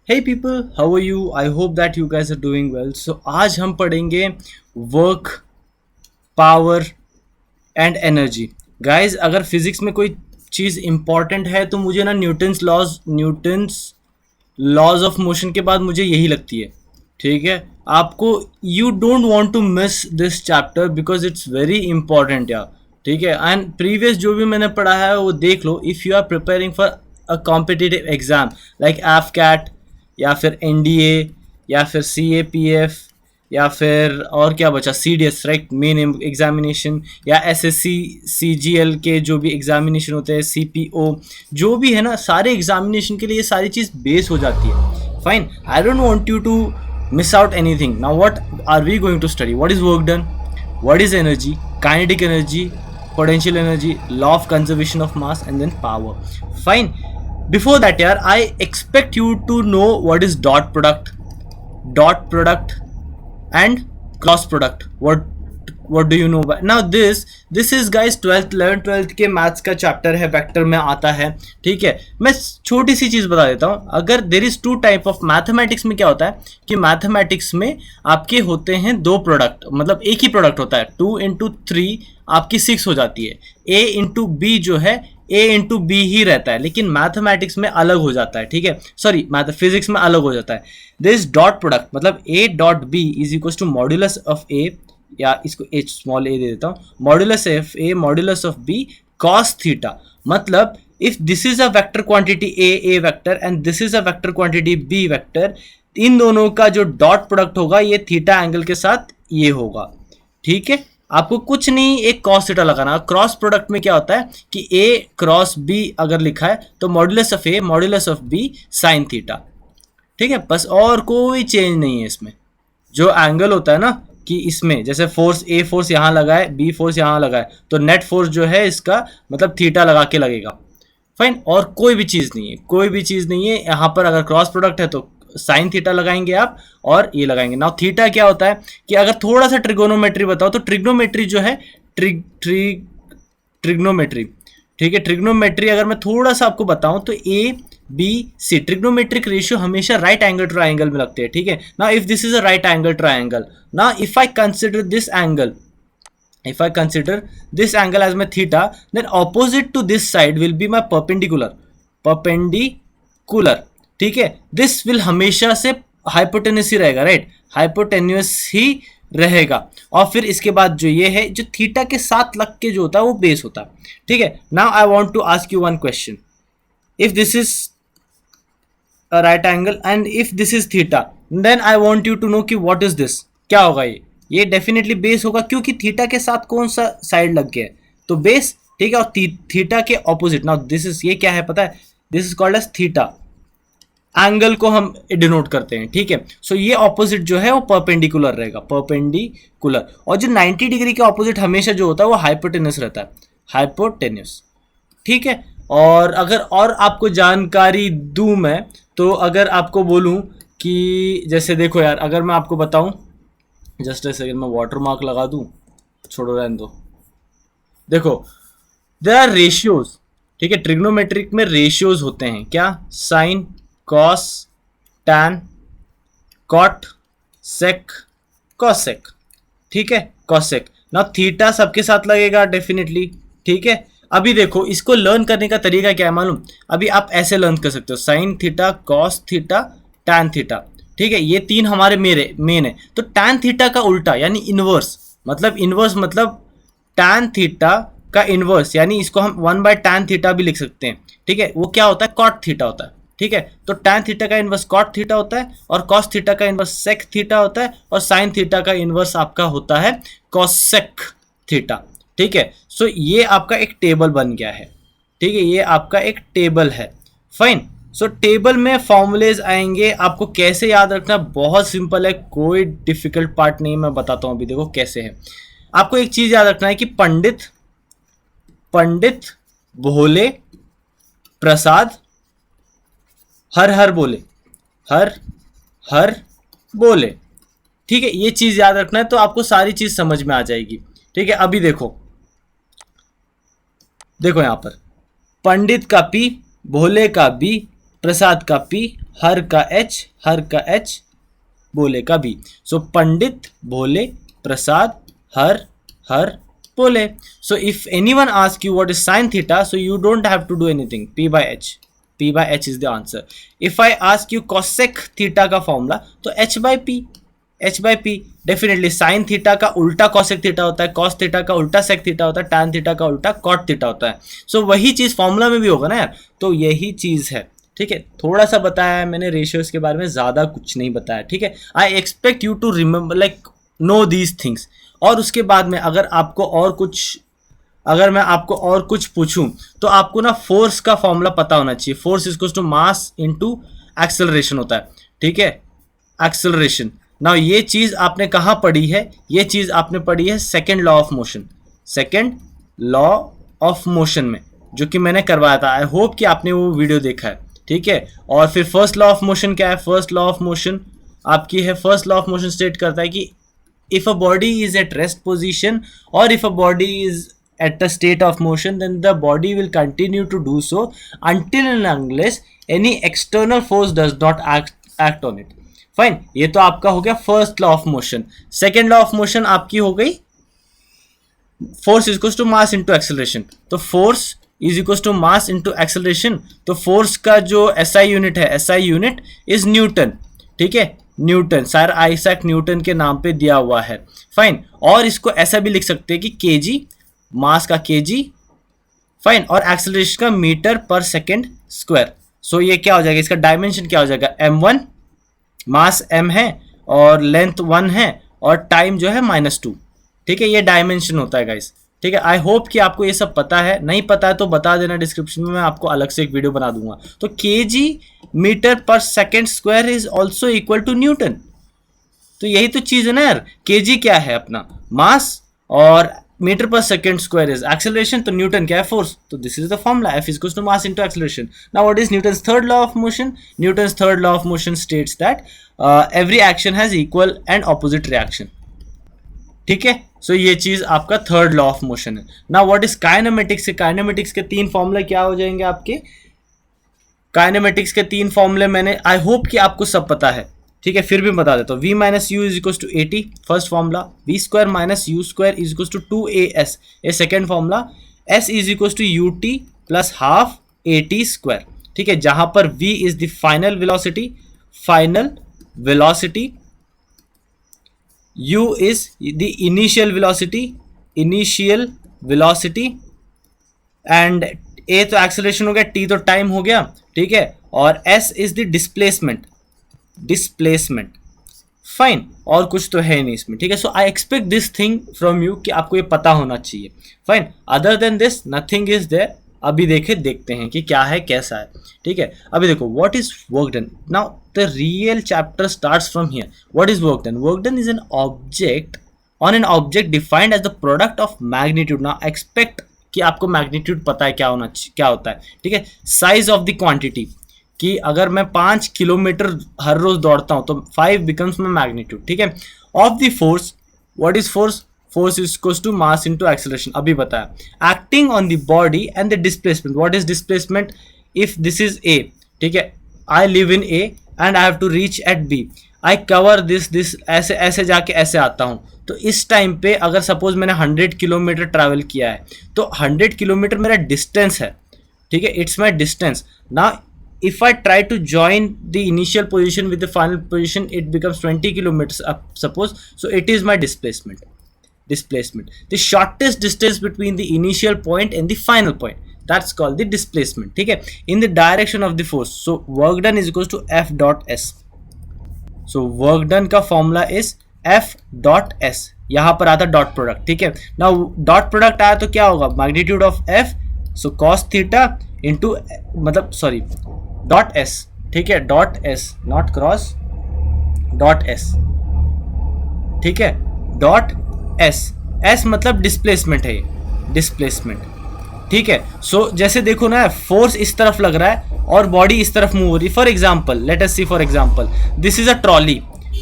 Hey people, how are you? I hope that you guys are doing well. So आज हम पढ़ेंगे work, power and energy. Guys, अगर physics में कोई चीज़ important है तो मुझे ना न्यूटन्स लॉज ऑफ मोशन के बाद मुझे यही लगती है. ठीक है, आपको you don't want to miss this chapter because it's very important यार. ठीक है, एंड प्रीवियस जो भी मैंने पढ़ा है वो देख लो if you are preparing for a competitive exam like AFCAT या फिर एनडीए या फिर सीएपीएफ या फिर और क्या बचा सीडीएस राइट मेन एग्जामिनेशन या एसएससी सीजीएल के जो भी एग्जामिनेशन होते हैं सीपीओ जो भी है ना सारे एग्जामिनेशन के लिए ये सारी चीज़ बेस हो जाती है. Fine, I don't want you to miss out anything. Now what are we going to study? What is work done? What is energy? Kinetic energy, potential energy, law of conservation of mass, and then power. Fine. Before that yaar, I expect you to know what is dot product and cross product. What do you know about? Now this is guys 12th 11th 12th के maths का chapter है, vector में आता है. ठीक है, मैं छोटी सी चीज़ बता देता हूँ. अगर there is two type of mathematics में क्या होता है कि मैथमेटिक्स में आपके होते हैं दो प्रोडक्ट, मतलब एक ही प्रोडक्ट होता है. 2 into 3 आपकी 6 हो जाती है. a into b जो है a into b ही रहता है, लेकिन मैथमेटिक्स में अलग हो जाता है. ठीक है, सॉरी फिजिक्स में अलग हो जाता है. दिस डॉट प्रोडक्ट मतलब a dot b is equal to modulus of a या इसको h स्मॉल a दे देता हूँ, modulus of a modulus of b cos theta. मतलब if this is a vector quantity a vector and this is a vector quantity b vector, इन दोनों का जो डॉट प्रोडक्ट होगा ये थीटा एंगल के साथ ये होगा. ठीक है, आपको कुछ नहीं एक cos थीटा लगाना. क्रॉस प्रोडक्ट में क्या होता है कि a क्रॉस b अगर लिखा है तो modulus of a modulus of b sine theta. ठीक है, बस और कोई चेंज नहीं है इसमें. जो एंगल होता है ना कि इसमें जैसे फोर्स ए फोर्स यहाँ लगा है बी फोर्स यहाँ लगा है तो नेट फोर्स जो है इसका मतलब थीटा लगा के लगेगा. फाइन, और कोई भी चीज़ नहीं है, कोई भी चीज़ नहीं है यहाँ पर. अगर क्रॉस प्रोडक्ट है तो साइन थीटा लगाएंगे आप और ये लगाएंगे. नाउ थीटा क्या होता है कि अगर थोड़ा सा ट्रिगोनोमेट्री बताओ तो ट्रिग्नोमेट्री जो है ट्रिग्नोमेट्री. ठीक है, ट्रिग्नोमेट्री अगर मैं थोड़ा सा आपको बताऊं तो A B C trigonometric ratio हमेशा राइट एंगल ट्राइंगल में लगते हैं. ठीक है, now if this is a right angle triangle, now if I consider this angle as my theta, then opposite to this side will be my perpendicular. ठीक है, this will हमेशा से hypotenuse ही रहेगा, राइट, हाइपोटेन्यूस ही रहेगा. और फिर इसके बाद जो ये है जो थीटा के साथ लग के जो होता है वो बेस होता है. ठीक है, now I want to ask you one question. If this is a right angle and if this is theta, then I want you to know कि what is this, क्या होगा ये डेफिनेटली बेस होगा क्योंकि थीटा के साथ कौन सा साइड लग गया है तो बेस. ठीक है, और थीटा के ऑपोजिट. नाउ दिस इज ये क्या है पता है, this is called as theta. Angle को हम डिनोट करते हैं. ठीक है, सो ये ऑपोजिट जो है वो परपेंडिकुलर रहेगा, परपेंडिकुलर. और जो 90 डिग्री के ऑपोजिट हमेशा जो होता है वो हाइपोटेन्यूस रहता है, हाइपोटेन्यूस. ठीक है, और अगर और आपको जानकारी दूं मैं तो अगर आपको बोलूं कि जैसे देखो यार, अगर मैं आपको बताऊं, जस्ट ए सेकेंड मैं वाटर मार्क लगा दूं, छोड़ो रहने दो. देखो देयर आर रेशियोज. ठीक है, ट्रिग्नोमेट्रिक में रेशियोज होते हैं क्या, sine cos tan cot sec cosec. ठीक है, कॉसेक. ना थीटा सबके साथ लगेगा डेफिनेटली. ठीक है, अभी देखो इसको लर्न करने का तरीका क्या है मालूम, अभी आप ऐसे लर्न कर सकते हो sine theta cos theta tan theta. ठीक है, ये तीन हमारे मेन है. तो टैन थीटा का उल्टा यानी इनवर्स, मतलब टैन थीटा का इनवर्स यानी इसको हम 1/tan थीटा भी लिख सकते हैं. ठीक है, वो क्या होता है कॉट थीटा होता है. ठीक है, तो टैन थीटा का इनवर्स कॉट थीटा होता है और कॉस थीटा का इनवर्स सेक थीटा होता है और साइन थीटा का इनवर्स आपका होता है कॉसेक थीटा. ठीक है, सो ये आपका एक टेबल बन गया है. ठीक है, ये आपका एक टेबल है. फाइन, सो टेबल में फॉर्मूलेज आएंगे. आपको कैसे याद रखना, बहुत सिंपल है, कोई डिफिकल्ट पार्ट नहीं. मैं बताता हूँ अभी, देखो कैसे है. आपको एक चीज याद रखना है कि पंडित भोले प्रसाद हर हर बोले. ठीक है, ये चीज याद रखना है तो आपको सारी चीज समझ में आ जाएगी. ठीक है, अभी देखो यहाँ पर पंडित का पी, भोले का बी, प्रसाद का पी, हर का एच बोले का बी। सो पंडित भोले प्रसाद हर हर बोले। So if anyone ask you what is sin theta, so you don't have to do anything, p by h is the answer. If I ask you cosec theta का formula, तो h by p definitely sin theta का उल्टा cosec theta होता है, cos theta का उल्टा sec theta होता है, tan थीटा का उल्टा cot थीटा होता है। सो वही चीज फॉर्मूला में भी होगा ना यार, तो यही चीज है। ठीक है, थोड़ा सा बताया है मैंने रेशियोज के बारे में, ज्यादा कुछ नहीं बताया। ठीक है, I expect you to remember like know these things. और उसके बाद में अगर मैं आपको और कुछ पूछूं, तो आपको ना फोर्स का फॉर्मूला पता होना चाहिए। Force equals to mass into acceleration होता है। ठीक है, एक्सेलरेशन। नाउ ये चीज आपने कहाँ पढ़ी है? ये चीज आपने पढ़ी है सेकेंड लॉ ऑफ मोशन में, जो कि मैंने करवाया था। आई होप कि आपने वो वीडियो देखा है। ठीक है, और फिर फर्स्ट लॉ ऑफ मोशन क्या है? फर्स्ट लॉ ऑफ मोशन आपकी है, first law of motion state करता है कि if a body is at rest position or if a body is at a state of motion, then the body will continue to do so until and unless any external force does not act on it. Fine, ये तो आपका हो गया first law of motion. Second law of motion आपकी हो गई force is to mass into acceleration. तो force is equal to mass into acceleration. तो फोर्स का जो SI यूनिट है, SI यूनिट इज न्यूटन। ठीक है, न्यूटन, सर आइजैक न्यूटन के नाम पे दिया हुआ है। फाइन, और इसको ऐसा भी लिख सकते हैं कि केजी, मास का केजी, फाइन, और एक्सेलरेशन का मीटर पर सेकेंड स्क्वायर। सो ये क्या हो जाएगा? इसका डायमेंशन क्या हो जाएगा? m1, मास m है और लेंथ 1 है और टाइम जो है -2। ठीक है, ये डायमेंशन होता है गाइस। ठीक है, आई होप कि आपको ये सब पता है। नहीं पता है तो बता देना डिस्क्रिप्शन में, मैं आपको अलग से एक वीडियो बना दूंगा। तो kg metre per second square is also equal to newton. तो यही तो चीज है ना यार। केजी क्या है? अपना मास, और metre per second square is acceleration. तो न्यूटन क्या है? फोर्स। तो this is the formula, F equals to mass into acceleration. Now what is Newton's third law of motion? Newton's third law of motion states that every action has equal and opposite reaction. ठीक है, सो ये चीज आपका third law of motion है। Now what is kinematics? Kinematics के 3 फॉर्मूले क्या हो जाएंगे आपके? काइनेमेटिक्स के 3 फॉर्मूले मैंने, आई होप कि आपको सब पता है। ठीक है, फिर भी बता देता हूँ। v minus u is equal to AT, first formula. v square minus u square is equal to 2AS, ये second formula. s is equal to UT plus half AT square. ठीक है, जहां पर v is the final velocity, u is the initial velocity, and a तो acceleration हो गया, t तो time हो गया। ठीक है, और s is the displacement. Fine, और कुछ तो है नहीं इसमें। ठीक है, so I expect this thing from you कि आपको ये पता होना चाहिए। Fine, other than this nothing is there. अभी देखते हैं कि क्या है, कैसा है। ठीक है, अभी देखो what is work done. Now the real chapter starts from here. What is work done? Work done is an object on an object defined as the product of magnitude. Now expect कि आपको magnitude पता है क्या होता है। ठीक है, size of the quantity, कि अगर मैं 5 किलोमीटर हर रोज दौड़ता हूं तो 5 बिकम्स माई मैग्नीट्यूड। ठीक है, of the force. What is force? Force is equals to mass into acceleration, अभी बताया। Acting on the body and the displacement. What is displacement? If this is A, ठीक है, I live in A and I have to reach at B, I cover this ऐसे जाके ऐसे आता हूं। तो इस टाइम पे अगर सपोज मैंने 100 किलोमीटर ट्रैवल किया है, तो 100 किलोमीटर मेरा डिस्टेंस है। ठीक है, it's my distance. Now if I try to join the initial position with the final position, it becomes 20 kilometers up, suppose. So it is my displacement. The shortest distance between the initial point and the final point, that's called the displacement. ठीक है, in the direction of the force. So work done is equals to F dot S. So work done का formula is F dot S. यहाँ पर आता dot product. ठीक है, now dot product आया तो क्या होगा? magnitude of F, so cos theta into, मतलब सॉरी, डॉट S। ठीक है, dot S, not cross, dot S। ठीक है, डॉट S मतलब डिस्प्लेसमेंट है, ये डिस्प्लेसमेंट। ठीक है, सो जैसे देखो ना, फोर्स इस तरफ लग रहा है और बॉडी इस तरफ मूव हो रही है। For example, let us see, for example this is a trolley.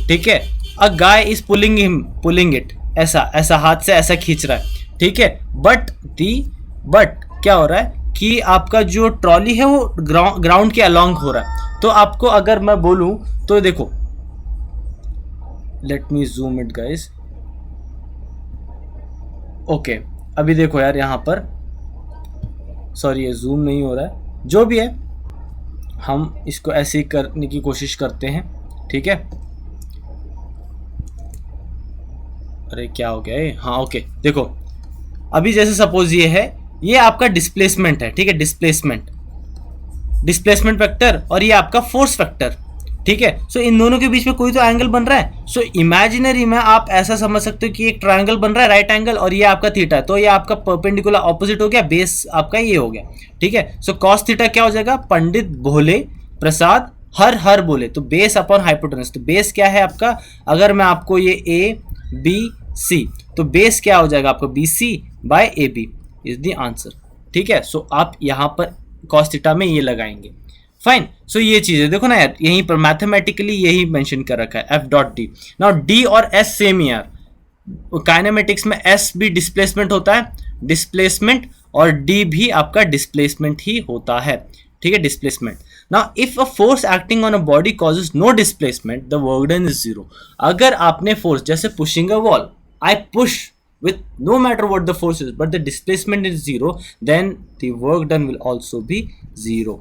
ठीक है, a guy is pulling it, ऐसा हाथ से ऐसा खींच रहा है। ठीक है, बट क्या हो रहा है कि आपका जो ट्रॉली है वो ग्राउंड के अलोंग हो रहा है। तो आपको अगर मैं बोलूं तो देखो, let me zoom it guys. Okay, अभी देखो यार यहाँ पर, सॉरी ये जूम नहीं हो रहा है, जो भी है हम इसको ऐसे ही करने की कोशिश करते हैं, ठीक है। अरे क्या हो गया ये, हाँ ओके, देखो अभी जैसे सपोज ये है, ये आपका डिस्प्लेसमेंट है, ठीक है, डिस्प्लेसमेंट वेक्टर, और ये आपका फोर्स वेक्टर, ठीक है। सो इन दोनों के बीच में कोई तो एंगल बन रहा है। सो इमेजिनरी में आप ऐसा समझ सकते हो कि एक ट्रायंगल बन रहा है, राइट एंगल, और ये आपका थीटा है, तो ये आपका परपेंडिकुलर ऑपोजिट हो गया, बेस आपका ये हो गया, ठीक है। सो कॉस थीटा क्या हो जाएगा, पंडित भोले प्रसाद हर हर बोले, तो बेस अपॉन हाइपोटेनस। तो बेस क्या है आपका, अगर मैं आपको ये ए बी सी, तो बेस क्या हो जाएगा आपका B C by A B is the answer, ठीक है। सो आप यहाँ पर कॉस थीटा में ये लगाएंगे, फाइन। सो ये चीज है, देखो ना यार, यहीं पर मैथमेटिकली यही मेंशन कर रखा है, F dot D. Now D और एस सेम यार, काइनेमेटिक्स में एस भी डिस्प्लेसमेंट होता है, डिस्प्लेसमेंट, और डी भी आपका डिस्प्लेसमेंट ही होता है, ठीक है, displacement. Now if a force acting on a body causes no displacement, the work done is zero. अगर आपने फोर्स, जैसे pushing a wall, I push with no matter what the force is, but the displacement is zero, then the work done will also be zero.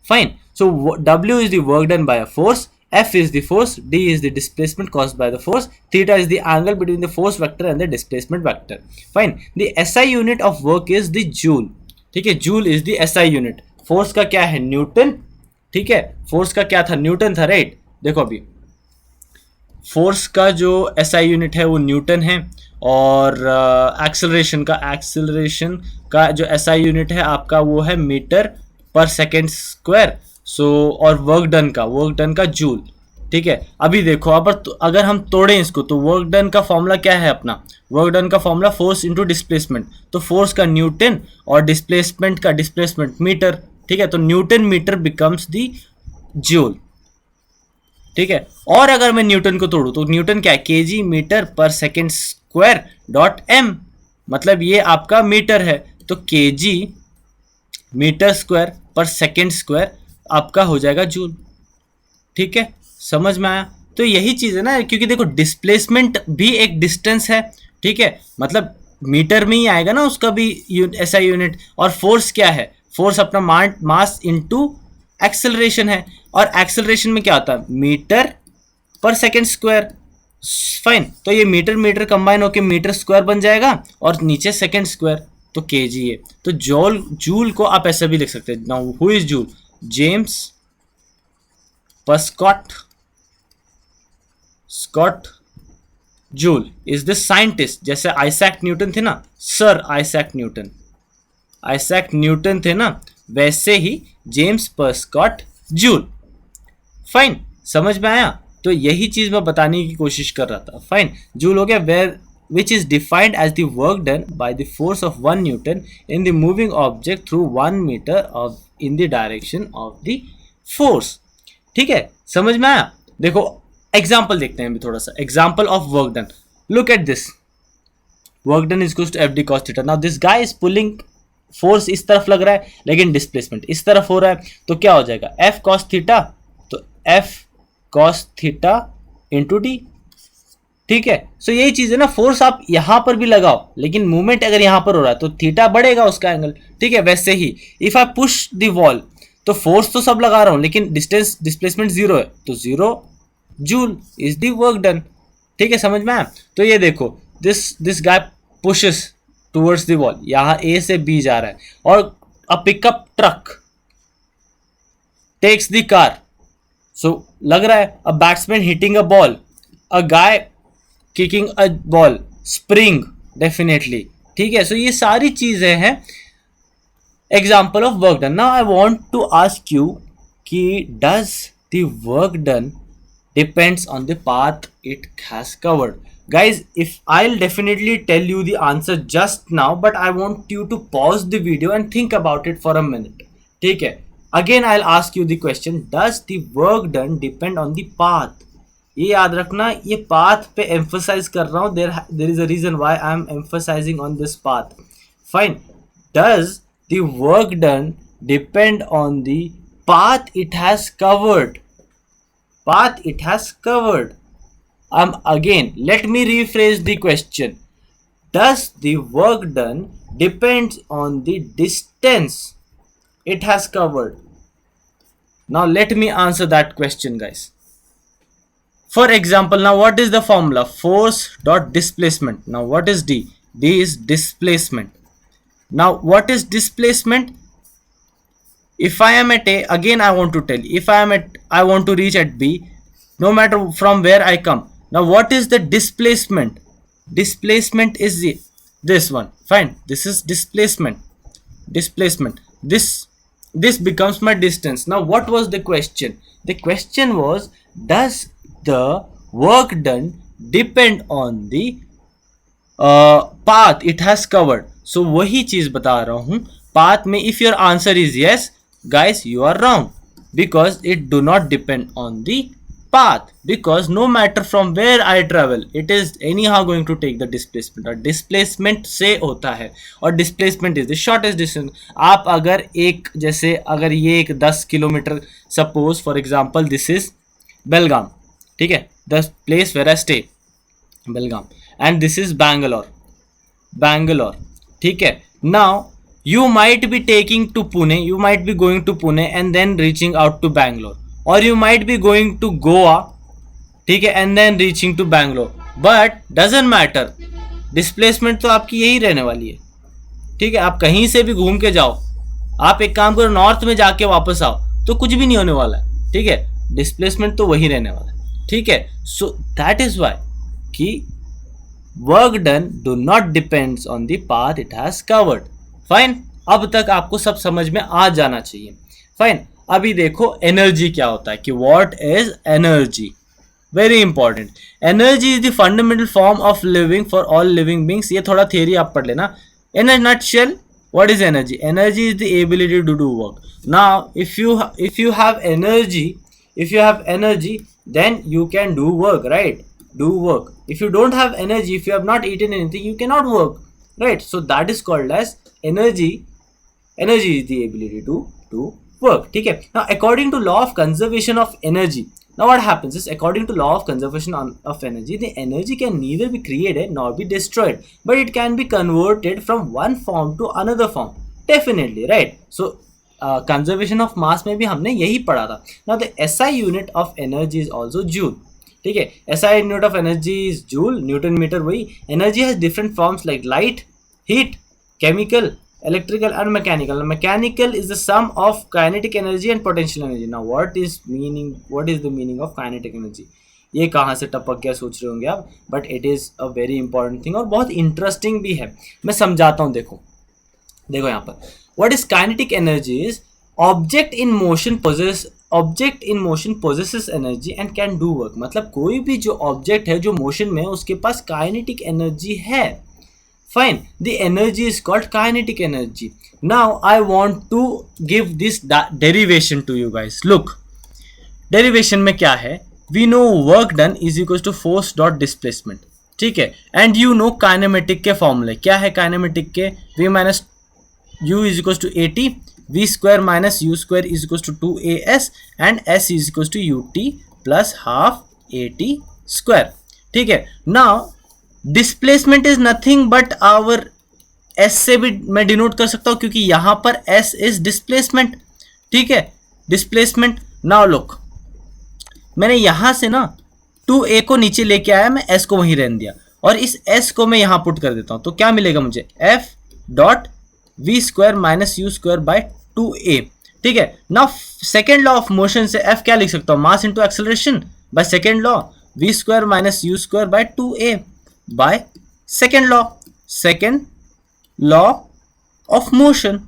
Fine. So W is the work done by a force, F is the force, D is the displacement caused by the force, theta is the angle between the force vector and the displacement vector. Fine. The SI unit of work is the joule. ठीक है, joule is the SI unit. Force का क्या है, Newton, ठीक है, force का क्या था, न्यूटन था, राइट। देखो अभी फोर्स का जो एसआई यूनिट है वो न्यूटन है, और एक्सेलरेशन का जो एसआई यूनिट है आपका वो है मीटर पर सेकेंड स्क्वायर। सो और वर्क डन का जूल, ठीक है। अभी देखो अगर हम तोड़ें इसको, तो वर्क डन का फॉर्मूला क्या है अपना, वर्क डन का फॉर्मूला फोर्स इंटू डिस्प्लेसमेंट, तो फोर्स का न्यूटन और डिस्प्लेसमेंट का डिस्प्लेसमेंट मीटर, ठीक है। तो newton metre becomes the joule, ठीक है। और अगर मैं न्यूटन को तोड़ू तो न्यूटन क्या है, KG metre per second square dot M, मतलब ये आपका मीटर है, तो केजी मीटर स्क्वायर पर सेकेंड स्क्वायर आपका हो जाएगा जूल, ठीक है, समझ में आया। तो यही चीज है ना, क्योंकि देखो डिस्प्लेसमेंट भी एक डिस्टेंस है, ठीक है, मतलब मीटर में ही आएगा ना उसका भी एसआई यूनिट। और फोर्स क्या है, फोर्स अपना मास इनटू एक्सेलरेशन है, और एक्सेलरेशन में क्या होता है, metre per second square, fine. तो ये मीटर कंबाइन होकर मीटर स्क्वायर बन जाएगा, और नीचे सेकेंड स्क्वायर, तो केजी है। तो जूल को आप ऐसे भी लिख सकते हैं। Now who is Joule, James Scott Joule is the scientist. जैसे आइजैक न्यूटन थे ना, सर आइजैक न्यूटन थे ना, वैसे ही जेम्स स्कॉट जूल, फाइन, समझ में आया। तो यही चीज मैं बताने की कोशिश कर रहा था, फाइन। जूल हो गया, where which is defined as the work done by the force of 1 Newton in the moving object through 1 meter of in the direction of the force, ठीक है, समझ में आया। देखो एग्जाम्पल देखते हैं अभी थोड़ा सा, example of work done. Look at this, work done is equals to f d cos theta. Now this guy is pulling, force इस तरफ लग रहा है लेकिन डिस्प्लेसमेंट इस तरफ हो रहा है, तो क्या हो जाएगा, एफ कॉस थीटा, तो F cos theta into D, ठीक है। सो यही चीज है ना, फोर्स आप यहां पर भी लगाओ लेकिन मूवमेंट अगर यहां पर हो रहा है तो थीटा बढ़ेगा उसका एंगल, ठीक है। वैसे ही if I push the wall, तो फोर्स तो सब लगा रहा हूं लेकिन डिस्प्लेसमेंट जीरो है, तो zero joule is the work done, ठीक है, समझ में आया। तो ये देखो this guy pushes towards the wall, यहां ए से बी जा रहा है, और a pickup truck takes the car, so लग रहा है a batsman hitting a ball, a guy kicking a ball, spring definitely, ठीक है। सो ये सारी चीजें हैं example of work done. Now I want to ask you कि does the work done depends on the path it has covered. Guys if I'll definitely tell you the answer just now, but I want you to pause the video and think about it for a minute, ठीक है। Again I'll ask you the question, does the work done depend on the path? ये याद रखना, ये path पे emphasise कर रहा हूँ, there is a reason why I am emphasising on this path, fine. Does the work done depend on the path it has covered. Path it has covered. Again, let me rephrase the question. Does the work done depends on the distance it has covered? Now let me answer that question, guys. For example, now what is the formula? Force dot displacement. Now what is D? D is displacement. Now what is displacement? If I am at A, again I want to tell you, if I want to reach at B, no matter from where I come. Now what is the displacement? Displacement is this one. Fine. This is displacement. Displacement. This becomes my distance. Now what was the question? The question was, does the work done depend on the path it has covered? So वही चीज बता रहा हूं. Path में if your answer is yes, guys, you are wrong, because it do not depend on the path, because no matter from where I travel, it is anyhow going to take the displacement, और displacement से होता है, और displacement is the shortest distance. आप अगर एक जैसे अगर ये एक 10 kilometre, suppose for example this is Belgaum, ठीक है, the place where I stay, Belgaum, and this is Bangalore, ठीक है. Now you might be taking to Pune, you might be going to Pune and then reaching out to Bangalore, or you might be going to Goa, ठीक है, and then reaching to Bangalore, but doesn't matter, displacement तो आपकी यही रहने वाली है, ठीक है. आप कहीं से भी घूम के जाओ, आप एक काम करो नॉर्थ में जाके वापस आओ, तो कुछ भी नहीं होने वाला है, ठीक है. डिस्प्लेसमेंट तो वही रहने वाला है, ठीक है. सो दैट इज वाई कि work done do not depends on the path it has covered. Fine. अब तक आपको सब समझ में आ जाना चाहिए. फाइन. अभी देखो एनर्जी क्या होता है, कि what is energy. Very important. Energy is the fundamental form of living for all living beings. ये थोड़ा थियरी आप पढ़ लेना. In a nutshell, what is energy? Energy is the ability to do work. Now if you have energy, then you can do work, right? Do work. If you don't have energy, if you have not eaten anything, you cannot work, right? So that is called as energy. Energy is the ability to do work, ठीक है. Now according to law of conservation of energy, now what happens is, according to law of conservation of energy, the energy can neither be created nor be destroyed, but it can be converted from one form to another form. Definitely, right? So conservation of mass में भी हमने यही पढ़ा था. Now the SI unit of energy is also joule, ठीक है. SI unit of energy is joule, Newton meter वही. Energy has different forms like light, heat, chemical, electrical and mechanical. Mechanical is the sum of kinetic energy and potential energy. Now what is the meaning of kinetic energy? ये कहाँ से टपक गया सोच रहे होंगे आप, but it is a very important thing और बहुत इंटरेस्टिंग भी है. मैं समझाता हूँ. देखो यहाँ पर what is kinetic energy is object in motion possesses energy and can do work. मतलब कोई भी जो ऑब्जेक्ट है जो मोशन में है उसके पास काइनेटिक एनर्जी है. Fine. The energy is called kinetic energy. Now I want to give this derivation to you guys. Look, derivation में क्या है? We know work done is equals to force dot displacement. ठीक है. And you know kinematic के फॉर्मूले क्या है? kinematic के v minus u is equals to at, v square minus u square is equals to 2as and s is equals to ut plus half at square. ठीक है. Now displacement is nothing but our s से भी मैं denote कर सकता हूं, क्योंकि यहां पर एस इज डिस्प्लेसमेंट, ठीक है. डिस्प्लेसमेंट. नाउ लुक, मैंने यहां से ना 2a को नीचे लेके आया, मैं s को वहीं रहने दिया, और इस s को मैं यहां पुट कर देता हूं, तो क्या मिलेगा मुझे? f dot v square minus u square by 2a, ठीक है. Now second law of motion से f क्या लिख सकता हूं? Mass into acceleration by second law, v square minus u square by 2a by second law of motion.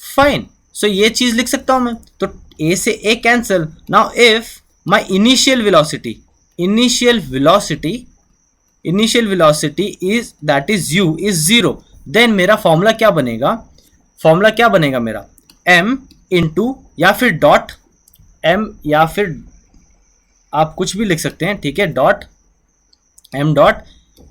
Fine. So ये चीज लिख सकता हूं मैं, तो a से a cancel. Now if my initial velocity is that is u is 0, then मेरा formula क्या बनेगा? मेरा m इंटू या फिर डॉट m, या फिर आप कुछ भी लिख सकते हैं, ठीक है, dot m dot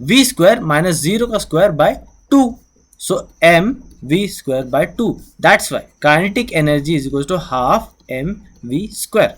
v square minus 0 का square by 2. So m v square by 2। That's why kinetic energy is equal to half m v square.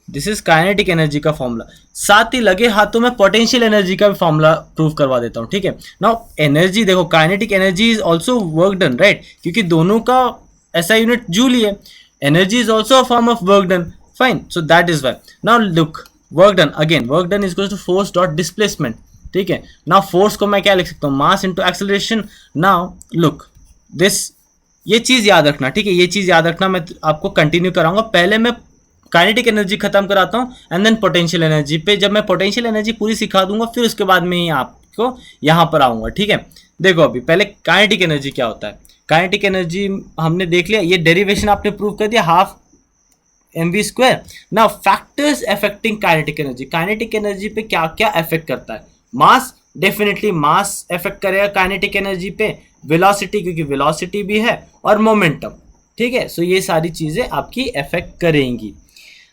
This is kinetic energy का फॉर्मूला। साथ ही लगे हाथों में पोटेंशियल एनर्जी का भी formula prove करवा देता हूं, ठीक है। नाउ एनर्जी देखो, kinetic energy is also work done, right, क्योंकि दोनों का ऐसा यूनिट जूल ही है। Energy is also a form of work done, fine, so that is why. Now look, work done again, work done is equal to force dot displacement, ठीक है। Now force को मैं क्या लिख सकता हूँ, मास into acceleration. Now look this, ये चीज याद रखना, ठीक है, ये चीज याद रखना। मैं आपको कंटिन्यू कराऊंगा, पहले मैं काइनेटिक एनर्जी खत्म कराता हूँ एंड देन पोटेंशियल एनर्जी पे। जब मैं पोटेंशियल एनर्जी पूरी सिखा दूंगा फिर उसके बाद में ही आपको यहाँ पर आऊंगा, ठीक है। देखो अभी पहले काइनेटिक एनर्जी क्या होता है। काइनेटिक एनर्जी हमने देख लिया, ये डेरिवेशन आपने प्रूव कर दिया, half m v square. Now factors affecting kinetic energy, kinetic energy पे क्या क्या अफेक्ट करता है। मास, डेफिनेटली मास अफेक्ट करेगा काइनेटिक एनर्जी पे, वेलोसिटी क्योंकि वेलोसिटी भी है, और मोमेंटम, ठीक है। सो ये सारी चीजें आपकी अफेक्ट करेंगी।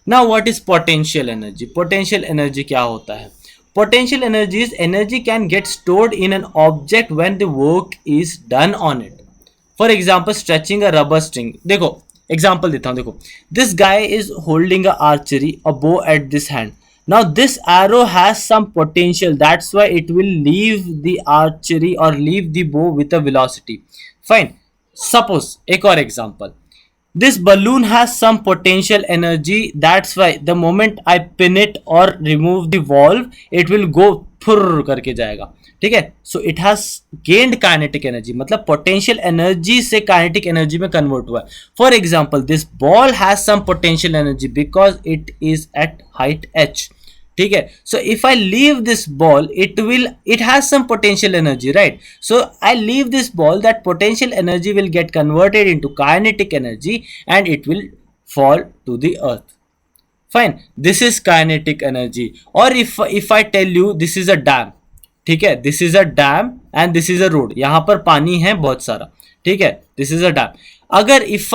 Now what is potential energy. Potential energy क्या होता है। Potential energy is energy can get stored in an object when the work is done on it. For example stretching a rubber string. देखो example देता हूं, देखो this guy is holding a archery a bow at this hand. Now this arrow has some potential, that's why it will leave the archery or leave the bow with a velocity. Fine. Suppose एक और example. This balloon has some potential energy, that's why the moment I pin it or remove the valve, it will go फुर्र करके जाएगा, ठीक है। So it has gained kinetic energy, मतलब potential energy से kinetic energy में convert हुआ है। For example this ball has some potential energy because it is at height h, ठीक है। So if I leave this ball it has some potential energy, right? So I leave this ball, that potential energy will get converted into kinetic energy and it will fall to the earth. Fine, this is kinetic energy. Or if I tell you this is a dam, ठीक है, this is a dam and this is a road, यहाँ पर पानी है बहुत सारा, ठीक है, this is a dam. अगर if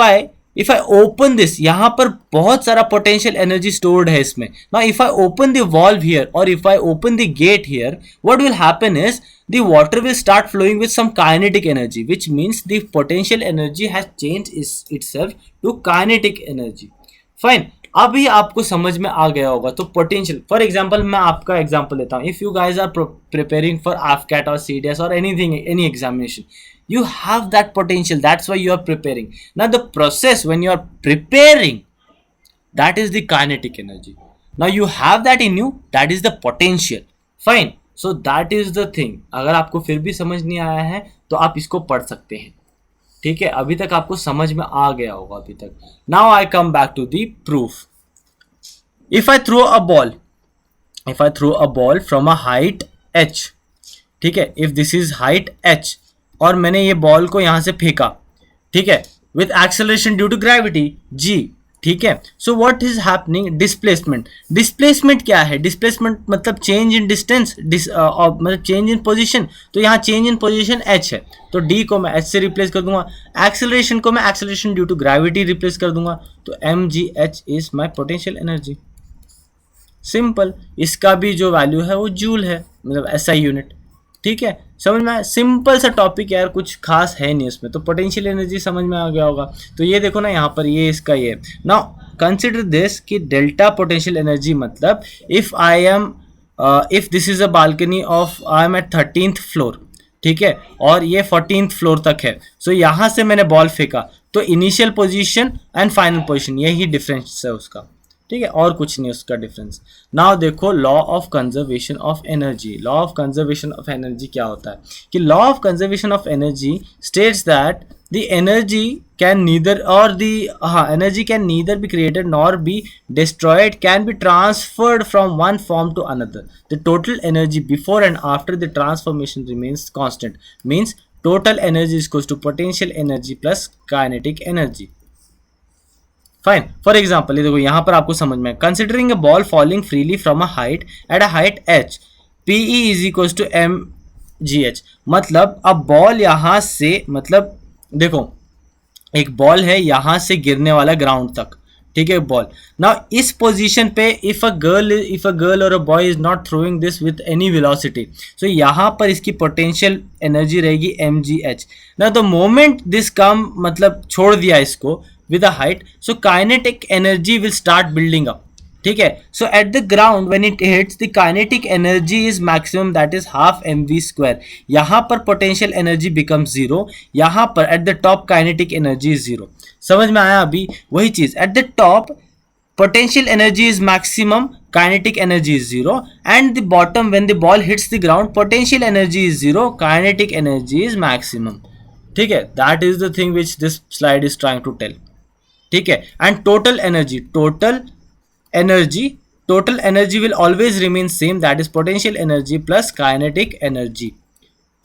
I open this, यहाँ पर बहुत सारा potential energy stored है इसमें. Now if I open the valve here or if I open the gate here, what will happen is the water will start flowing with some kinetic energy, which means the potential energy has changed itself to kinetic energy. Fine. अभी आपको समझ में आ गया होगा। तो potential, for example मैं आपका example लेता हूँ। If you guys are preparing for AFCAT और CDS और anything, any examination, you have that potential, that's why you are preparing. Now the process when you are preparing, that is the kinetic energy. Now you have that in you, that is the potential. Fine, so that is the thing. अगर आपको फिर भी समझ नहीं आया है तो आप इसको पढ़ सकते हैं, ठीक है। अभी तक आपको समझ में आ गया होगा अभी तक। Now I come back to the proof. If I throw a ball from a height h, ठीक है, if this is height h और मैंने ये बॉल को यहां से फेंका, ठीक है, with acceleration due to gravity g, ठीक है। So what is happening, displacement. Displacement क्या है, डिस्प्लेसमेंट मतलब चेंज इन डिस्टेंस, मतलब चेंज इन पोजीशन। तो यहाँ चेंज इन पोजीशन h है, तो d को मैं h से रिप्लेस कर दूंगा। एक्सेलरेशन को मैं acceleration due to gravity replace कर दूंगा, तो mgh is my potential energy. Simple, इसका भी जो वैल्यू है वो जूल है, मतलब SI यूनिट, ठीक है। समझ में, सिंपल सा टॉपिक यार, कुछ खास है नहीं इसमें। तो पोटेंशियल एनर्जी समझ में आ गया होगा। तो ये देखो ना, यहाँ पर ये इसका ये नाउ कंसिडर दिस कि डेल्टा पोटेंशियल एनर्जी मतलब if this is a balcony of I am at 13th floor, ठीक है, और ये 14th फ्लोर तक है। सो यहाँ से मैंने बॉल फेंका, तो initial position and final position यही डिफरेंस है उसका, ठीक है, और कुछ नहीं उसका डिफरेंस। नाउ देखो law of conservation of energy. Law of conservation of energy क्या होता है कि law of conservation of energy states that the energy can neither be created nor be destroyed, can be transferred from one form to another. The total energy before and after the transformation remains constant, means total energy is equals to potential energy plus kinetic energy. Fine, for example ये देखो यहाँ पर आपको समझ में, considering a ball falling freely from a height at a height h, PE is equals to mgh। मतलब अब ball यहाँ से, मतलब देखो एक बॉल है यहाँ से गिरने वाला ग्राउंड तक, ठीक है, बॉल। नाउ इस पोजीशन पे if a girl or a boy is not throwing this with any velocity, so यहाँ पर इसकी पोटेंशियल एनर्जी रहेगी mgh। ना द मोमेंट दिस कम, मतलब छोड़ दिया इसको with a height, so kinetic energy will start building up. ठीक है, so at the ground when it hits the kinetic energy is maximum, that is half mv square. यहाँ पर potential energy become zero, यहाँ पर at the top kinetic energy is zero. समझ में आया? अभी वही चीज, at the top potential energy is maximum, kinetic energy is zero, and the bottom when the ball hits the ground potential energy is zero, kinetic energy is maximum। ठीक है, that is the thing which this slide is trying to tell। ठीक है, and total energy will always remain same, that is potential energy plus kinetic energy।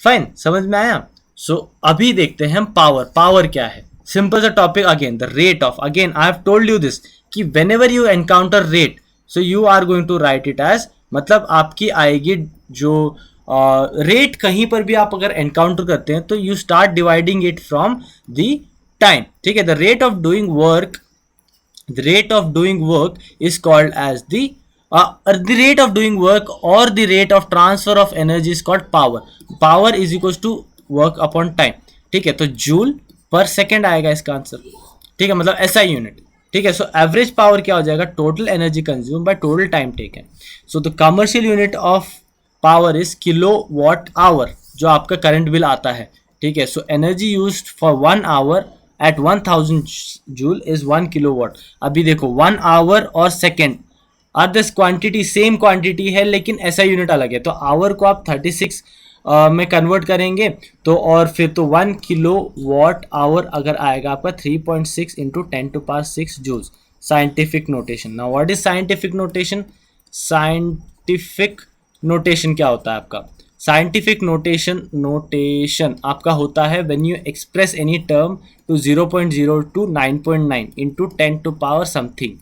Fine, समझ में आया? अभी देखते हैं हम पावर क्या है। सिंपल सा topic, again the rate of, again I have told you this कि whenever you encounter rate, so you are going to write it as, मतलब आपकी आएगी जो रेट कहीं पर भी आप अगर एनकाउंटर करते हैं तो you start dividing it from the time. ठीक है, the rate of doing work is called as the rate of doing work or the rate of transfer of energy is called power is equals to work upon time। ठीक है, तो joule पर second आएगा इसका answer. ठीक है, मतलब SI unit. ठीक है, सो एवरेज पावर क्या हो जाएगा? Total energy consume by total time taken. So the commercial unit of power is kilowatt hour, जो आपका करंट बिल आता है। ठीक है, so energy used for 1 hour at 1000 joule is 1 kilowatt. अभी देखो 1 आवर और second are this quantity, same quantity है लेकिन ऐसा यूनिट अलग है। तो आवर को आप 36 में कन्वर्ट करेंगे तो, और फिर तो 1 किलो वॉट आवर अगर आएगा आपका 3.6 into 10⁶ joules. Scientific notation. Now what is scientific notation? Scientific notation क्या होता है आपका? साइंटिफिक नोटेशन आपका होता है when you express any term to 0.0 to 9.9 into 10⁻ something.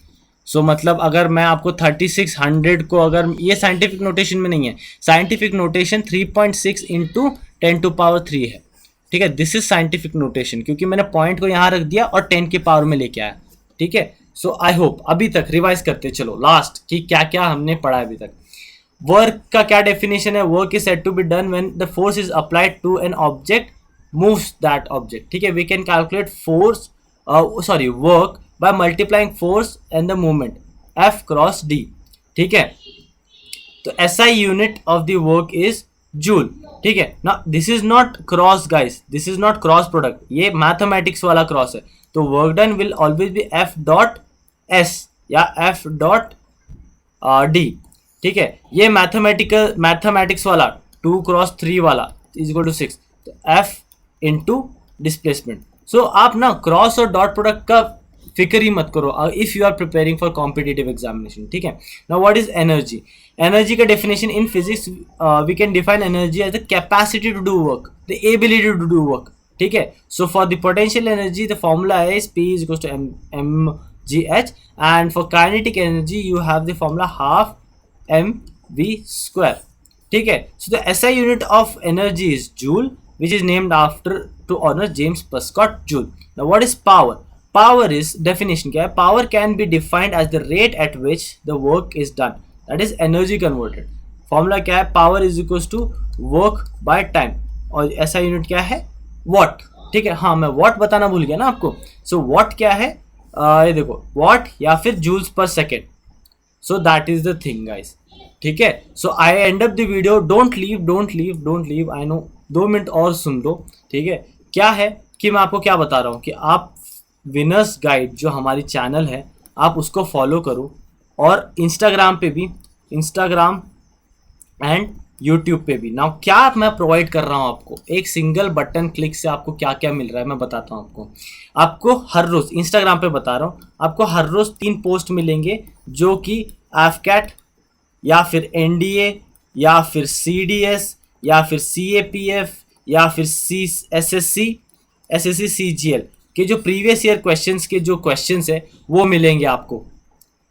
So मतलब अगर मैं आपको 3600 को, अगर ये साइंटिफिक नोटेशन में नहीं है, साइंटिफिक नोटेशन 3.6 इंटू 10⁻3 है। ठीक है, दिस इज साइंटिफिक नोटेशन, क्योंकि मैंने पॉइंट को यहाँ रख दिया और 10 के पावर में लेके आया। ठीक है, सो आई होप अभी तक रिवाइज करते चलो लास्ट कि क्या क्या हमने पढ़ा अभी तक। वर्क का क्या डेफिनेशन है? Work is said to be done when the force is applied to an object moves that object. ठीक है, we can calculate work by multiplying force and the moment F cross D। ठीक है, तो SI unit of the work is joule। ठीक है, now this is not cross guys, this is not cross product, ये mathematics वाला cross है। तो work done will always be F dot S या F dot D। ठीक है, ये मैथमेटिक्स वाला 2 क्रॉस 3 वाला इज इक्वल टू 6, तो F इंटू डिस्प्लेसमेंट। सो आप ना क्रॉस और डॉट प्रोडक्ट का फिक्र ही मत करो if you are preparing for competitive examination. ठीक है, now what is energy? Energy का definition in physics we can define energy as the capacity to do work, the ability to do work. ठीक है, so for the potential energy the formula is P is equal to mgh, and for kinetic energy you have the formula half mv square. ठीक है, so the SI unit of energy is joule, which is named after to honor James Prescott Joule। Now what is power? Power is definition क्या है? Power can be defined as the rate at which the work is done, that is energy converted। Formula क्या है? Power is equals to work by time, और ऐसा unit क्या है? Watt। ठीक है, हाँ मैं watt बताना भूल गया ना आपको। So watt क्या है? ये देखो watt या फिर joules per second। So that is the thing guys। ठीक है, so I end up the video, don't leave, I know 2 minute और सुन लो। ठीक है, क्या है कि मैं आपको क्या बता रहा हूँ कि आप विनर्स गाइड जो हमारी चैनल है आप उसको फॉलो करो, और इंस्टाग्राम पे भी, इंस्टाग्राम एंड यूट्यूब पे भी। नाउ क्या मैं प्रोवाइड कर रहा हूँ आपको, एक सिंगल बटन क्लिक से आपको क्या क्या मिल रहा है मैं बताता हूँ आपको हर रोज़ इंस्टाग्राम पे बता रहा हूँ, आपको हर रोज़ 3 पोस्ट मिलेंगे जो कि एफकैट या फिर NDA या फिर CDS या फिर CAPF या फिर SSC CGL के जो प्रीवियस ईयर क्वेश्चंस के जो क्वेश्चंस है वो मिलेंगे आपको।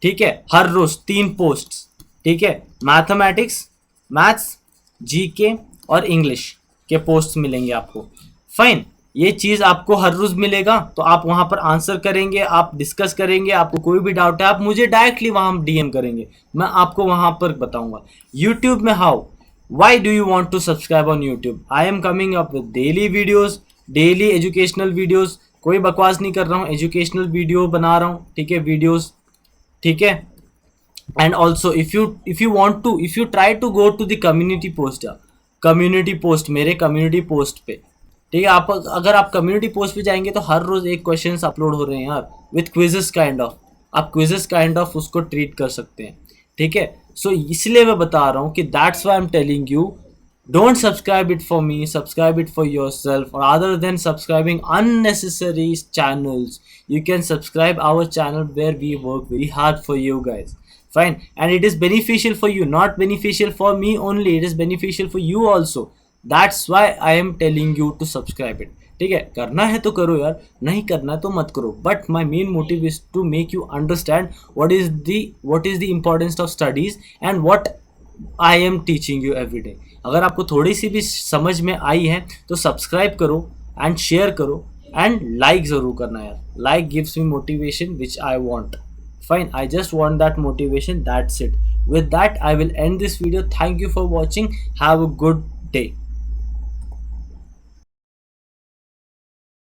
ठीक है, हर रोज 3 पोस्ट्स। ठीक है, मैथमेटिक्स, मैथ्स, GK और इंग्लिश के पोस्ट्स मिलेंगे आपको। फाइन, ये चीज़ आपको हर रोज़ मिलेगा, तो आप वहाँ पर आंसर करेंगे, आप डिस्कस करेंगे, आपको कोई भी डाउट है आप मुझे डायरेक्टली वहाँ डीएम करेंगे, मैं आपको वहाँ पर बताऊँगा। यूट्यूब में how, why do you want to subscribe on YouTube? I am coming up with daily videos, daily educational videos, कोई बकवास नहीं कर रहा हूँ, एजुकेशनल वीडियो बना रहा हूँ, ठीक है, वीडियोज़, ठीक है। And also if you try to go to the community post, community post, मेरे कम्युनिटी पोस्ट पे, ठीक है, आप अगर आप कम्युनिटी पोस्ट पे जाएंगे तो हर रोज एक क्वेश्चंस अपलोड हो रहे हैं यार, विथ क्विजेस काइंड ऑफ, आप क्विजेस काइंड ऑफ उसको ट्रीट कर सकते हैं, ठीक है। सो इसलिए मैं बता रहा हूँ कि that's why I am telling you, don't subscribe it for me, subscribe it for yourself. Or other than subscribing unnecessary channels, you can subscribe our channel where we work very hard for you guys, fine, and it is beneficial for you, not beneficial for me only, it is beneficial for you also. That's why I am telling you to subscribe it, ठीक है। करना है तो करो यार, नहीं करना तो मत करो, but my main motive is to make you understand what is the importance of studies and what I am teaching you every day. अगर आपको थोड़ी सी भी समझ में आई है तो सब्सक्राइब करो एंड शेयर करो एंड लाइक ज़रूर करना यार, like gives me motivation which I want, fine, I just want that motivation, that's it. With that I will end this video. Thank you for watching, have a good day.